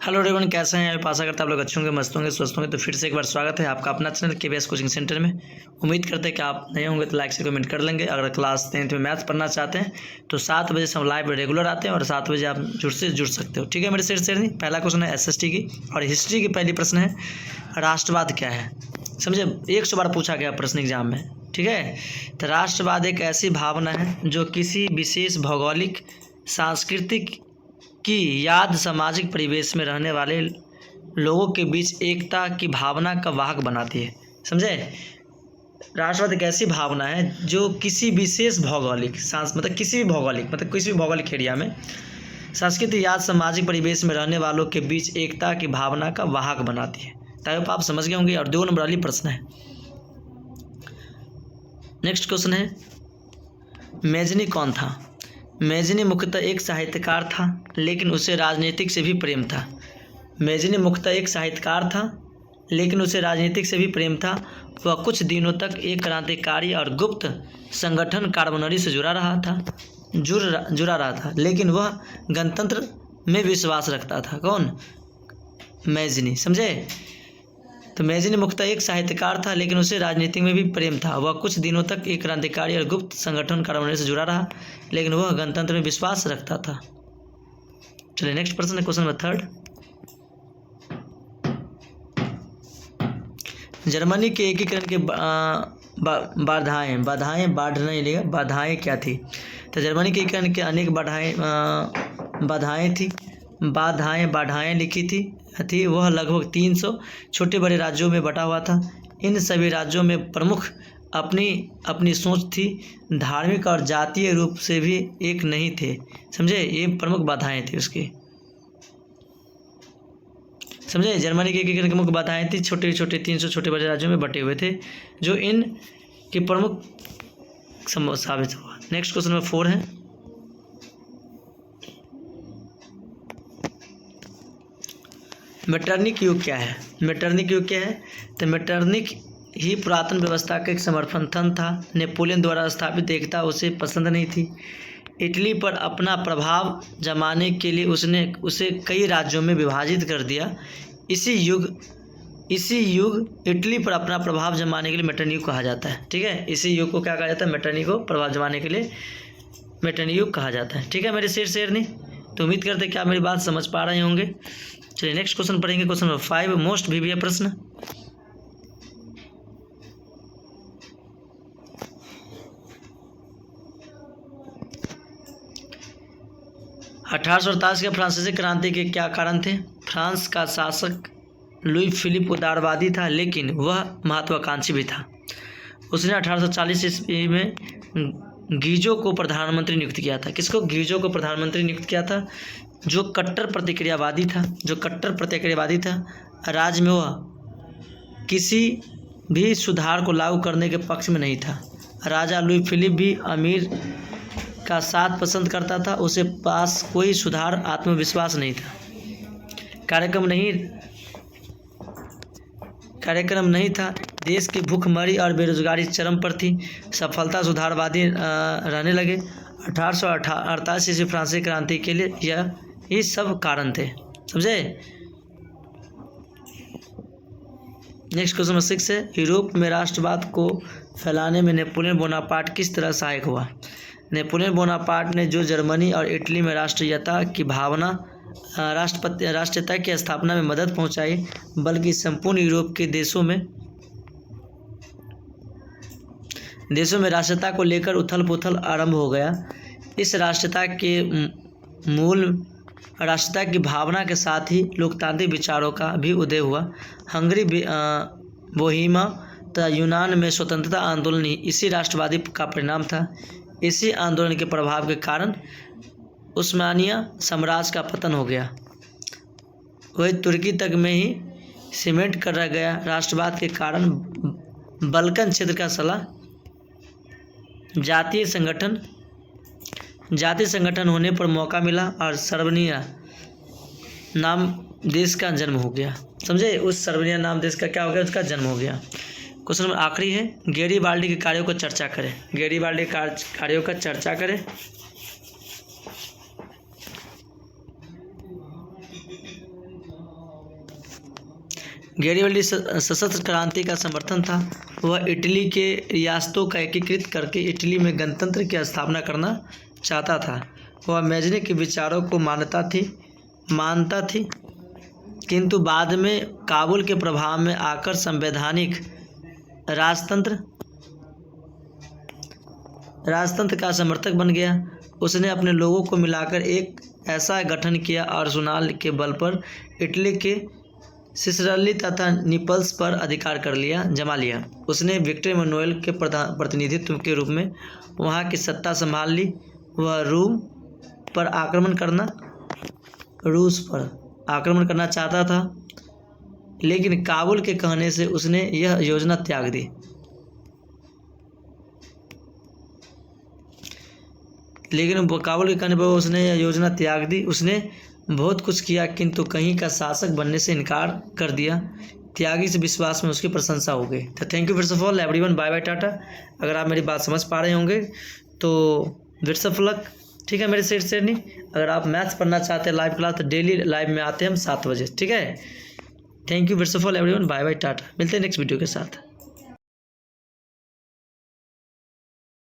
Hello everyone, कैसे हैं? आशा करता आप लोग अच्छे होंगे, मस्त होंगे, स्वस्थ होंगे। तो फिर से एक बार स्वागत है आपका अपना चैनल केबीएस कोचिंग सेंटर में। उम्मीद करते हैं कि आप नए होंगे तो लाइक से कमेंट कर लेंगे। अगर क्लास 10th में मैथ्स पढ़ना चाहते हैं तो 7 बजे से हम लाइव रेगुलर आते हैं और 7 बजे आप जुड़ सकते हो। ठीक है, मेरे से नहीं। पहला क्वेश्चन है SST की और हिस्ट्री की। पहली प्रश्न है राष्ट्रवाद क्या है। समझे, 100 बार पूछा गया प्रश्न एग्जाम में। ठीक है, तो राष्ट्रवाद एक ऐसी भावना है जो किसी विशेष भौगोलिक, सांस्कृतिक की याद सामाजिक परिवेश में रहने वाले लोगों के बीच एकता की भावना का वाहक बनाती है। समझे, राष्ट्रवाद एक ऐसी भावना है जो किसी विशेष भौगोलिक किसी भी भौगोलिक एरिया में सांस्कृतिक याद सामाजिक परिवेश में रहने वालों के बीच एकता की भावना का वाहक बनाती है। ताकि आप समझ गए होंगे। और 2 नंबर वाली प्रश्न है। नेक्स्ट क्वेश्चन है मेजनी कौन था। मेजनी मुख्यतः एक साहित्यकार था, लेकिन उसे राजनीतिक से भी प्रेम था। मेजनी मुख्यतः एक साहित्यकार था, लेकिन उसे राजनीतिक से भी प्रेम था। वह कुछ दिनों तक एक क्रांतिकारी और गुप्त संगठन कार्बोनरी से जुड़ा रहा था, लेकिन वह गणतंत्र में विश्वास रखता था। कौन? मेजनी। समझे, तो मेजनी मुख्यतः एक साहित्यकार था, लेकिन उसे राजनीति में भी प्रेम था। वह कुछ दिनों तक एक क्रांतिकारी और गुप्त संगठन कार्बोनरी से जुड़ा रहा, लेकिन वह गणतंत्र में विश्वास रखता था। चलिए नेक्स्ट प्रश्न है, क्वेश्चन नंबर 3। जर्मनी के एकीकरण के बाधाएं क्या थी। तो जर्मनी के एकीकरण के अनेक बाधाएं लिखी थी। वह लगभग 300 छोटे बड़े राज्यों में बटा हुआ था। इन सभी राज्यों में प्रमुख अपनी सोच थी। धार्मिक और जातीय रूप से भी एक नहीं थे। समझे, ये प्रमुख बाधाएं थी उसकी। समझे, जर्मनी के एकीकरण की मुख्य बाधाएं थी। छोटे 300 छोटे बड़े राज्यों में बटे हुए थे, जो इन के प्रमुख साबित हुआ। नेक्स्ट क्वेश्चन नंबर 4 है मेटरनिक युग क्या है। तो मेटरनिक ही पुरातन व्यवस्था का एक समर्थन था। नेपोलियन द्वारा स्थापित एकता उसे पसंद नहीं थी। इटली पर अपना प्रभाव जमाने के लिए उसने उसे कई राज्यों में विभाजित कर दिया। इसी युग इटली पर अपना प्रभाव जमाने के लिए मेटरनिक युग कहा जाता है। ठीक है, इसी युग को क्या कहा जाता है? मेटरनिक को प्रभाव जमाने के लिए मेटरनिक युग कहा जाता है। ठीक है मेरे शेर नहीं। तो उम्मीद करते हैं कि आप मेरी बात समझ पा रहे होंगे। चलिए नेक्स्ट क्वेश्चन पढ़ेंगे, क्वेश्चन नंबर 5, मोस्ट VBA प्रश्न। (1848) के फ्रांसीसी क्रांति के क्या कारण थे। फ्रांस का शासक लुई फिलिप उदारवादी था, लेकिन वह महत्वाकांक्षी भी था। उसने 1840 ईस्वी में गीजो को प्रधानमंत्री नियुक्त किया था। किसको? गीजो को प्रधानमंत्री नियुक्त किया था, जो कट्टर प्रतिक्रियावादी था। राज्य में वह किसी भी सुधार को लागू करने के पक्ष में नहीं था। राजा लुई फिलिप भी अमीर का साथ पसंद करता था। उसे पास कोई सुधार आत्मविश्वास नहीं था। कार्यक्रम नहीं था। देश की भूखमरी और बेरोजगारी चरम पर थी। सफलता सुधारवादी रहने लगे। 1848 ईस्वी फ्रांसीसी क्रांति के लिए ये सब कारण थे। समझे। नेक्स्ट क्वेश्चन नंबर 6 है यूरोप में राष्ट्रवाद को फैलाने में नेपोलियन बोनापार्ट किस तरह सहायक हुआ। नेपोलियन बोनापार्ट ने जो जर्मनी और इटली में राष्ट्रीयता की भावना राष्ट्रीयता की स्थापना में मदद पहुंचाई, बल्कि संपूर्ण यूरोप के देशों में राष्ट्रीयता को लेकर उथल पुथल आरंभ हो गया। इस राष्ट्रीयता की भावना के साथ ही लोकतांत्रिक विचारों का भी उदय हुआ। हंगरी, बोहीमा तथा यूनान में स्वतंत्रता आंदोलन ही इसी राष्ट्रवादी का परिणाम था। इसी आंदोलन के प्रभाव के कारण उस्मानिया साम्राज्य का पतन हो गया। वही तुर्की तक में ही सीमेंट कर रह गया। राष्ट्रवाद के कारण बल्कन क्षेत्र का जातीय संगठन होने पर मौका मिला और सर्बिया नाम देश का जन्म हो गया। समझे, उस सर्बिया नाम देश का क्या हो गया? उसका जन्म हो गया। क्वेश्चन नंबर आखिरी है गैरीबाल्डी के कार्यों को चर्चा करें। गैरीबाल्डी कार्यों का चर्चा करें। गैरिबल्डी सशस्त्र क्रांति का समर्थन था। वह इटली के रियासतों का एकीकृत करके इटली में गणतंत्र की स्थापना करना चाहता था। वह मैजनी के विचारों को मानता थी, किंतु बाद में काबुल के प्रभाव में आकर संवैधानिक राजतंत्र का समर्थक बन गया। उसने अपने लोगों को मिलाकर एक ऐसा गठन किया और सुनाल के बल पर इटली के सिसरली तथा निपल्स पर अधिकार जमा लिया। उसने विक्टर इमैनुएल के प्रतिनिधित्व के रूप में वहाँ की सत्ता संभाल ली। वह रूस पर आक्रमण करना चाहता था, लेकिन काबुल के कहने से उसने यह योजना त्याग दी। उसने बहुत कुछ किया, किंतु कहीं का शासक बनने से इनकार कर दिया। त्यागी से विश्वास में उसकी प्रशंसा हो गई। तो thank you first of all everyone, bye bye tata. अगर आप मेरी बात समझ पा रहे होंगे तो बेस्ट ऑफ लक, ठीक है। मेरे से नहीं, अगर आप मैथ्स पढ़ना चाहते हैं लाइव क्लास तो डेली लाइव में आते हैं हम 7 बजे, ठीक है। Thank you first of all everyone, bye bye tata. मिलते हैं नेक्स्ट वीडियो के साथ।